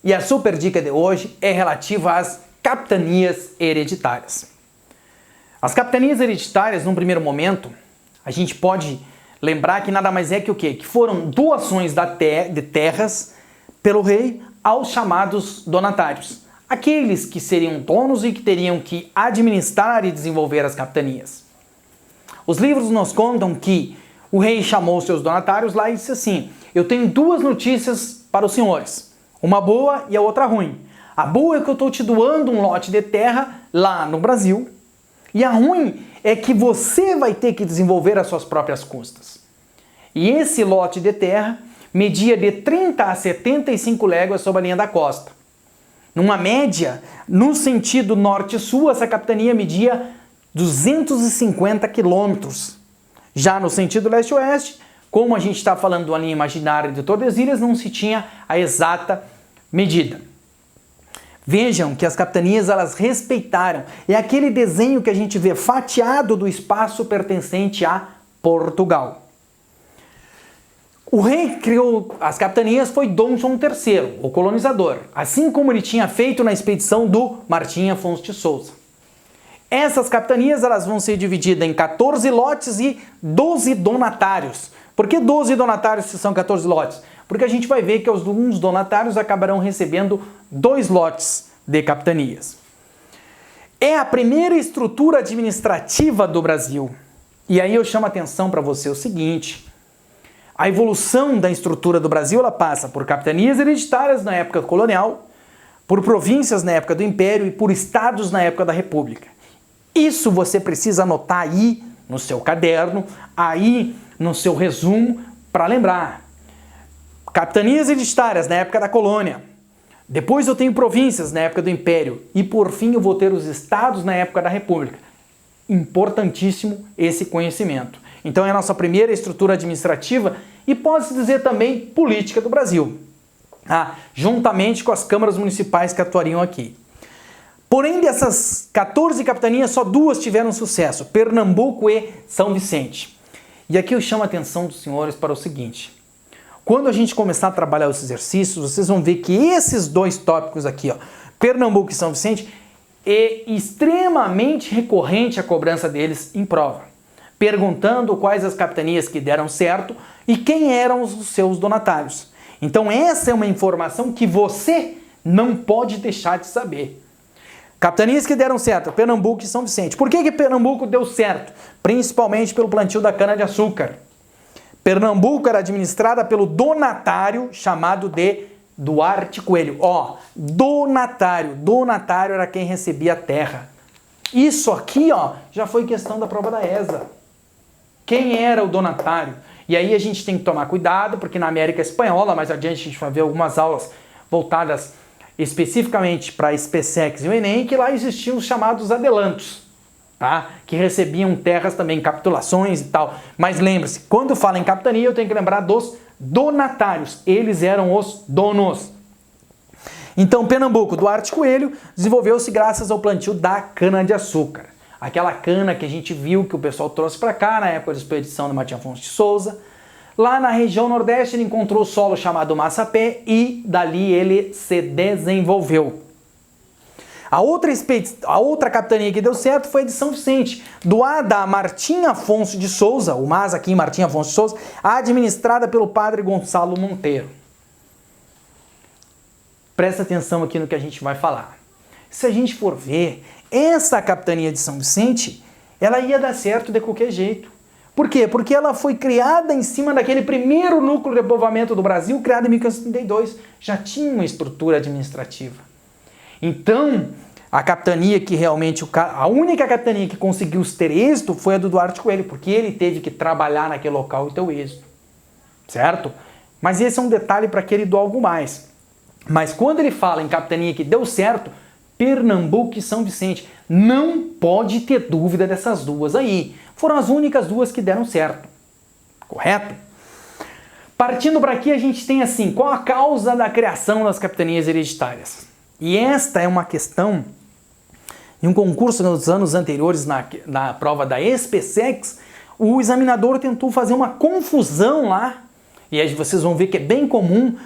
E a super dica de hoje é relativa às capitanias hereditárias. As capitanias hereditárias, num primeiro momento, a gente pode lembrar que nada mais é que o quê? Que foram doações de terras pelo rei aos chamados donatários. Aqueles que seriam donos e que teriam que administrar e desenvolver as capitanias. Os livros nos contam que o rei chamou seus donatários lá e disse assim: eu tenho duas notícias para os senhores, uma boa e a outra ruim. A boa é que eu estou te doando um lote de terra lá no Brasil, e a ruim é que você vai ter que desenvolver as suas próprias custas. E esse lote de terra media de 30 a 75 léguas sobre a linha da costa. Numa média, no sentido norte-sul, essa capitania media 250 quilômetros. Já no sentido leste-oeste, como a gente está falando de uma linha imaginária de Tordesilhas, não se tinha a exata medida. Vejam que as capitanias elas respeitaram. É aquele desenho que a gente vê fatiado do espaço pertencente a Portugal. O rei que criou as capitanias foi Dom João III, o colonizador, assim como ele tinha feito na expedição do Martim Afonso de Souza. Essas capitanias elas vão ser divididas em 14 lotes e 12 donatários. Por que 12 donatários se são 14 lotes? Porque a gente vai ver que alguns donatários acabarão recebendo 2 lotes de capitanias. É a primeira estrutura administrativa do Brasil. E aí eu chamo a atenção para você o seguinte: a evolução da estrutura do Brasil ela passa por capitanias hereditárias na época colonial, por províncias na época do Império e por estados na época da República. Isso você precisa anotar aí no seu caderno, aí no seu resumo, para lembrar. Capitanias hereditárias na época da colônia. Depois eu tenho províncias na época do Império. E por fim eu vou ter os estados na época da República. Importantíssimo esse conhecimento. Então é a nossa primeira estrutura administrativa e pode-se dizer também política do Brasil. Juntamente com as câmaras municipais que atuariam aqui. Porém, dessas 14 capitanias, só 2 tiveram sucesso, Pernambuco e São Vicente. E aqui eu chamo a atenção dos senhores para o seguinte: quando a gente começar a trabalhar os exercícios, vocês vão ver que esses 2 tópicos aqui, Pernambuco e São Vicente, é extremamente recorrente a cobrança deles em prova, perguntando quais as capitanias que deram certo e quem eram os seus donatários. Então essa é uma informação que você não pode deixar de saber. Capitanias que deram certo, Pernambuco e São Vicente. Por que Pernambuco deu certo? Principalmente pelo plantio da cana-de-açúcar. Pernambuco era administrada pelo donatário chamado de Duarte Coelho. Donatário. Donatário era quem recebia a terra. Isso aqui, já foi questão da prova da ESA. Quem era o donatário? E aí a gente tem que tomar cuidado, porque na América Espanhola, mais adiante a gente vai ver algumas aulas voltadas especificamente para a SPSEC e o Enem, que lá existiam os chamados adelantos, que recebiam terras também, capitulações e tal. Mas lembre-se, quando fala em capitania, eu tenho que lembrar dos donatários. Eles eram os donos. Então, Pernambuco, Duarte Coelho, desenvolveu-se graças ao plantio da cana-de-açúcar. Aquela cana que a gente viu que o pessoal trouxe para cá na época da expedição do Martim Afonso de Souza. Lá na região nordeste ele encontrou o solo chamado Massapé e dali ele se desenvolveu. A outra capitania que deu certo foi a de São Vicente, doada a Martim Afonso de Souza, o MAS aqui, Martim Afonso de Souza, administrada pelo padre Gonçalo Monteiro. Presta atenção aqui no que a gente vai falar. Se a gente for ver, essa capitania de São Vicente, ela ia dar certo de qualquer jeito. Por quê? Porque ela foi criada em cima daquele primeiro núcleo de povoamento do Brasil, criado em 1532. Já tinha uma estrutura administrativa. Então, a capitania que realmente, a única capitania que conseguiu ter êxito foi a do Duarte Coelho, porque ele teve que trabalhar naquele local e ter o êxito. Certo? Mas esse é um detalhe para que ele doa algo mais. Mas quando ele fala em capitania que deu certo, Pernambuco e São Vicente, não pode ter dúvida dessas duas aí. Foram as únicas 2 que deram certo. Correto? Partindo para aqui, a gente tem assim, qual a causa da criação das capitanias hereditárias? E esta é uma questão, em um concurso nos anos anteriores, na prova da SPSEC, o examinador tentou fazer uma confusão lá, e aí vocês vão ver que é bem comum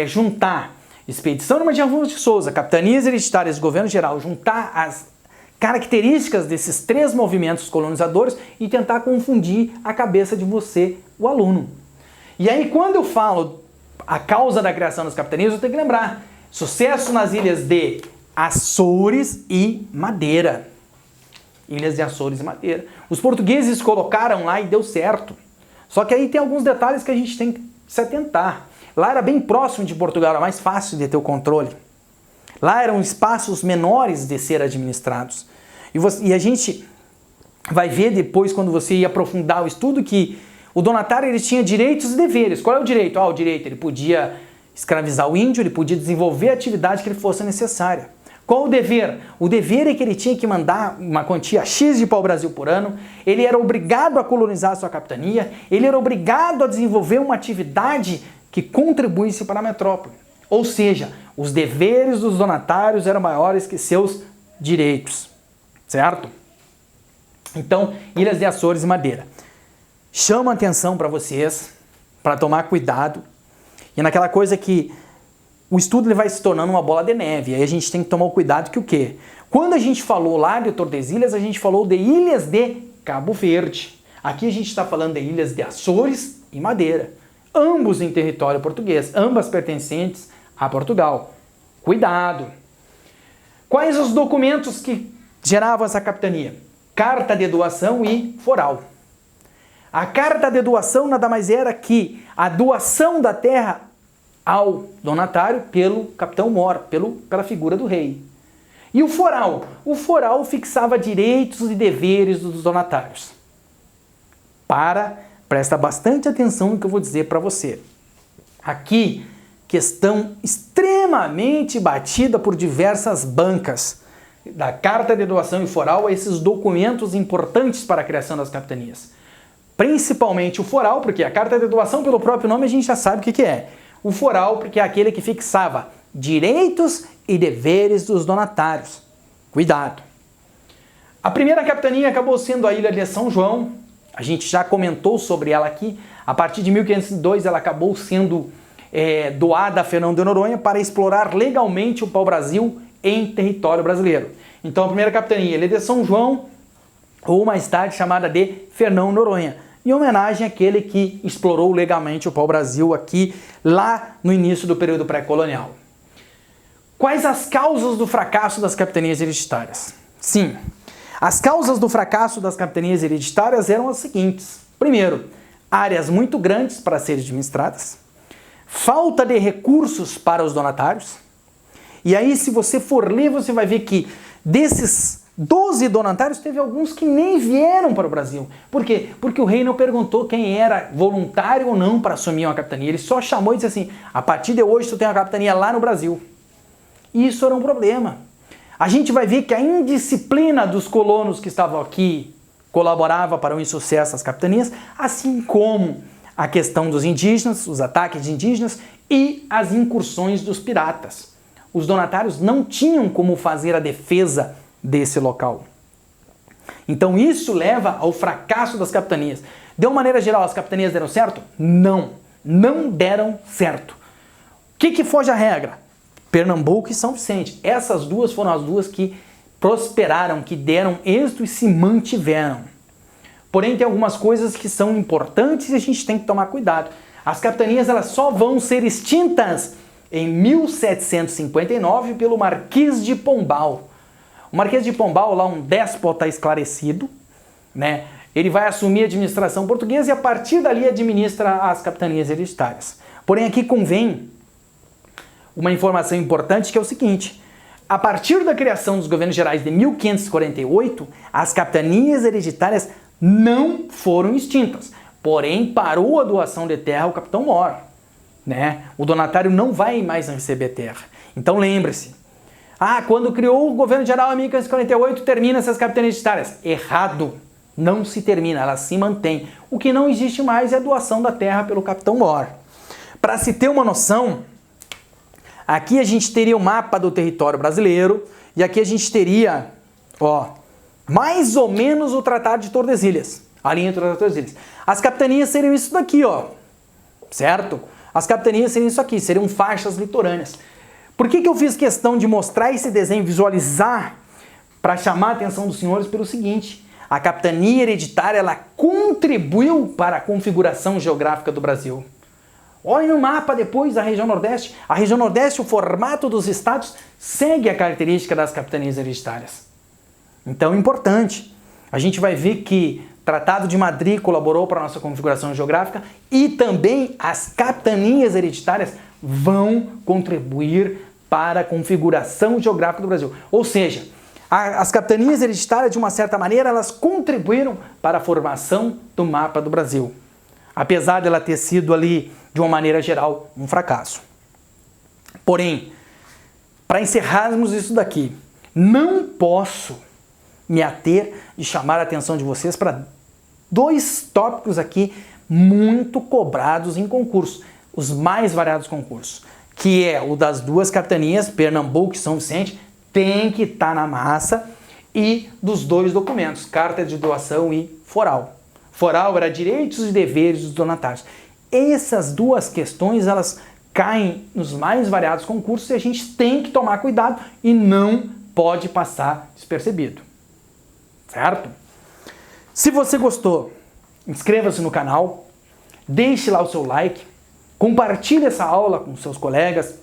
juntar Expedição de Martim Afonso de Souza, capitanias hereditárias do governo geral, juntar as características desses três movimentos colonizadores e tentar confundir a cabeça de você, o aluno. E aí, quando eu falo a causa da criação das capitanias, eu tenho que lembrar: sucesso nas ilhas de Açores e Madeira. Ilhas de Açores e Madeira. Os portugueses colocaram lá e deu certo. Só que aí tem alguns detalhes que a gente tem que se atentar. Lá era bem próximo de Portugal, era mais fácil de ter o controle. Lá eram espaços menores de ser administrados. E a gente vai ver depois, quando você ir aprofundar o estudo, que o donatário ele tinha direitos e deveres. Qual é o direito? O direito, ele podia escravizar o índio, ele podia desenvolver a atividade que lhe fosse necessária. Qual o dever? O dever é que ele tinha que mandar uma quantia X de pau-brasil por ano, ele era obrigado a colonizar a sua capitania, ele era obrigado a desenvolver uma atividade que contribuísse para a metrópole. Ou seja, os deveres dos donatários eram maiores que seus direitos, certo? Então, Ilhas de Açores e Madeira. Chama atenção para vocês, para tomar cuidado, e naquela coisa que o estudo ele vai se tornando uma bola de neve, aí a gente tem que tomar o cuidado que o quê? Quando a gente falou lá de Tordesilhas, a gente falou de Ilhas de Cabo Verde. Aqui a gente está falando de Ilhas de Açores e Madeira, ambos em território português, ambas pertencentes a Portugal. Cuidado! Quais os documentos que geravam essa capitania? Carta de doação e foral. A carta de doação nada mais era que a doação da terra ao donatário pelo capitão-mor, pela figura do rei. E o foral? O foral fixava direitos e deveres dos donatários. Presta bastante atenção no que eu vou dizer para você. Aqui, questão extremamente batida por diversas bancas. Da carta de doação e foral a esses documentos importantes para a criação das capitanias. Principalmente o foral, porque a carta de doação, pelo próprio nome, a gente já sabe o que é. O foral, porque é aquele que fixava direitos e deveres dos donatários. Cuidado! A primeira capitania acabou sendo a Ilha de São João. A gente já comentou sobre ela aqui. A partir de 1502 ela acabou sendo doada a Fernão de Noronha para explorar legalmente o pau-brasil em território brasileiro. Então a primeira capitania, Ilha de São João, ou mais tarde chamada de Fernão Noronha, em homenagem àquele que explorou legalmente o pau-brasil aqui, lá no início do período pré-colonial. Quais as causas do fracasso das capitanias hereditárias? Sim, as causas do fracasso das capitanias hereditárias eram as seguintes. Primeiro, áreas muito grandes para serem administradas, falta de recursos para os donatários. E aí, se você for ler, você vai ver que desses 12 donatários, teve alguns que nem vieram para o Brasil. Por quê? Porque o rei não perguntou quem era voluntário ou não para assumir uma capitania. Ele só chamou e disse assim: a partir de hoje tu tem uma capitania lá no Brasil. E isso era um problema. A gente vai ver que a indisciplina dos colonos que estavam aqui colaborava para o insucesso das capitanias, assim como a questão dos indígenas, os ataques de indígenas e as incursões dos piratas. Os donatários não tinham como fazer a defesa desse local. Então isso leva ao fracasso das capitanias. De uma maneira geral, as capitanias deram certo? Não deram certo. O que foge à regra? Pernambuco e São Vicente. Essas duas foram as duas que prosperaram, que deram êxito e se mantiveram. Porém, tem algumas coisas que são importantes e a gente tem que tomar cuidado. As capitanias elas só vão ser extintas em 1759 pelo Marquês de Pombal. O Marquês de Pombal, lá um déspota esclarecido, né? Ele vai assumir a administração portuguesa e a partir dali administra as capitanias hereditárias. Porém, aqui convém uma informação importante que é o seguinte: a partir da criação dos governos gerais de 1548, as capitanias hereditárias não foram extintas. Porém, parou a doação de terra ao capitão-mor, né? O donatário não vai mais receber terra. Então lembre-se, quando criou o governo geral em 1548, termina essas capitanias hereditárias. Errado! Não se termina, ela se mantém. O que não existe mais é a doação da terra pelo capitão-mor. Para se ter uma noção, aqui a gente teria o mapa do território brasileiro e aqui a gente teria, mais ou menos o Tratado de Tordesilhas, a linha do Tratado de Tordesilhas. As capitanias seriam isso daqui, certo? As capitanias seriam isso aqui, seriam faixas litorâneas. Por que eu fiz questão de mostrar esse desenho, visualizar, para chamar a atenção dos senhores pelo seguinte: a capitania hereditária ela contribuiu para a configuração geográfica do Brasil. Olhem no mapa depois da região Nordeste. A região Nordeste, o formato dos estados, segue a característica das capitanias hereditárias. Então é importante. A gente vai ver que o Tratado de Madrid colaborou para a nossa configuração geográfica e também as capitanias hereditárias vão contribuir para a configuração geográfica do Brasil. Ou seja, as capitanias hereditárias, de uma certa maneira, elas contribuíram para a formação do mapa do Brasil. Apesar dela ter sido ali, de uma maneira geral, um fracasso. Porém, para encerrarmos isso daqui, não posso me ater de chamar a atenção de vocês para dois tópicos aqui muito cobrados em concursos, os mais variados concursos, que é o das duas capitanias, Pernambuco e São Vicente, tem que estar na massa, e dos dois documentos, carta de doação e foral. Foral era direitos e deveres dos donatários. Essas duas questões, elas caem nos mais variados concursos e a gente tem que tomar cuidado e não pode passar despercebido. Certo? Se você gostou, inscreva-se no canal, deixe lá o seu like, compartilhe essa aula com seus colegas,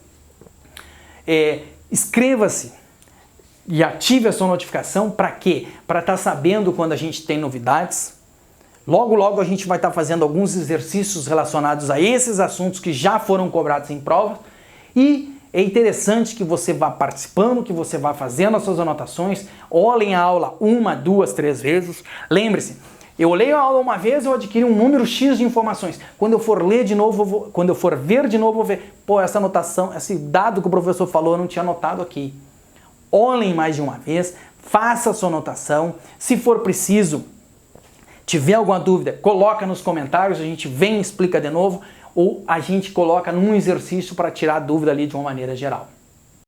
inscreva-se e ative a sua notificação. Para quê? Para estar sabendo quando a gente tem novidades. Logo, logo a gente vai estar fazendo alguns exercícios relacionados a esses assuntos que já foram cobrados em provas. E é interessante que você vá participando, que você vá fazendo as suas anotações. Olhem a aula 1, 2, 3 vezes. Lembre-se, eu olhei a aula uma vez, eu adquiri um número X de informações. Quando eu for ler de novo, quando eu for ver de novo, eu vou ver, pô, essa anotação, esse dado que o professor falou, eu não tinha anotado aqui. Olhem mais de uma vez, faça a sua anotação. Se for preciso, tiver alguma dúvida, coloca nos comentários, a gente vem e explica de novo, ou a gente coloca num exercício para tirar a dúvida ali de uma maneira geral.